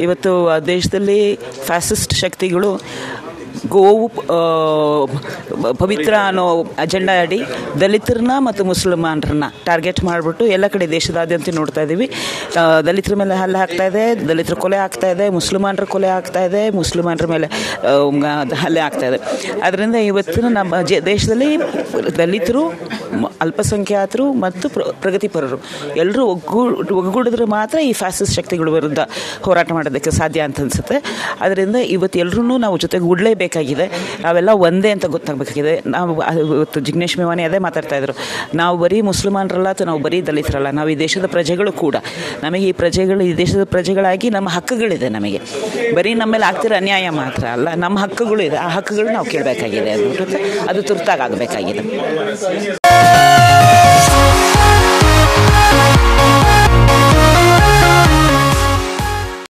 ಇವತ್ತು ದೇಶದಲ್ಲಿ ಫ್ಯಾಸಿಸ್ಟ್ ಶಕ್ತಿಗಳು ಗೋವು ಪವಿತ್ರ ಅನ್ನೋ ಅಜೆಂಡಾ ಅಡಿ ದಲಿತರನ್ನ ಮತ್ತು ಮುಸಲ್ಮಾನರನ್ನ ಟಾರ್ಗೆಟ್ ಮಾಡಿಬಿಟ್ಟು ಎಲ್ಲ ಕಡೆ ದೇಶದಾದ್ಯಂತ ನೋಡ್ತಾ ಇದ್ದೀವಿ. ದಲಿತರ ಮೇಲೆ ಹಲ್ಲೆ ಆಗ್ತಾ ಇದೆ, ದಲಿತರ ಕೊಲೆ ಆಗ್ತಾ ಇದೆ, ಮುಸಲ್ಮಾನರ ಕೊಲೆ ಆಗ್ತಾ ಇದೆ, ಮುಸಲ್ಮಾನರ ಮೇಲೆ ಹಲ್ಲೆ ಆಗ್ತಾ ಇದೆ. ಅದರಿಂದ ಇವತ್ತಿನ ನಮ್ಮ ದೇಶದಲ್ಲಿ ದಲಿತರು, ಅಲ್ಪಸಂಖ್ಯಾತರು ಮತ್ತು ಪ್ರಗತಿಪರರು ಎಲ್ಲರೂ ಒಗ್ಗೂಡಿದ್ರೆ ಮಾತ್ರ ಈ ಫ್ಯಾಸಿಸ್ಟ್ ಶಕ್ತಿಗಳ ವಿರುದ್ಧ ಹೋರಾಟ ಮಾಡೋದಕ್ಕೆ ಸಾಧ್ಯ ಅಂತ ಅನಿಸುತ್ತೆ. ಅದರಿಂದ ಇವತ್ತು ಎಲ್ಲರೂ ನಾವು ಜೊತೆಗೂಡಲೇಬೇಕಾಗಿದೆ. ನಾವೆಲ್ಲ ಒಂದೇ ಅಂತ ಗೊತ್ತಾಗಬೇಕಾಗಿದೆ. ನಾವು ಇವತ್ತು ಜಿಗ್ನೇಶ್ ಮೇವಾನಿ ಅದೇ ಮಾತಾಡ್ತಾ ಇದ್ರು, ನಾವು ಬರೀ ಮುಸಲ್ಮಾನರಲ್ಲ ಅಥವಾ ನಾವು ಬರೀ ದಲಿತರಲ್ಲ, ನಾವು ಈ ದೇಶದ ಪ್ರಜೆಗಳು ಕೂಡ. ನಮಗೆ ಈ ದೇಶದ ಪ್ರಜೆಗಳಾಗಿ ನಮ್ಮ ಹಕ್ಕುಗಳಿದೆ. ನಮಗೆ ಬರೀ ನಮ್ಮ ಮೇಲೆ ಆಗ್ತಿರೋ ಅನ್ಯಾಯ ಮಾತ್ರ ಅಲ್ಲ, ನಮ್ಮ ಹಕ್ಕುಗಳು ಇದೆ. ಆ ಹಕ್ಕುಗಳು ನಾವು ಕೇಳಬೇಕಾಗಿದೆ. ಅದು ತುರ್ತಾಗಿ ಆಗಬೇಕಾಗಿದೆ.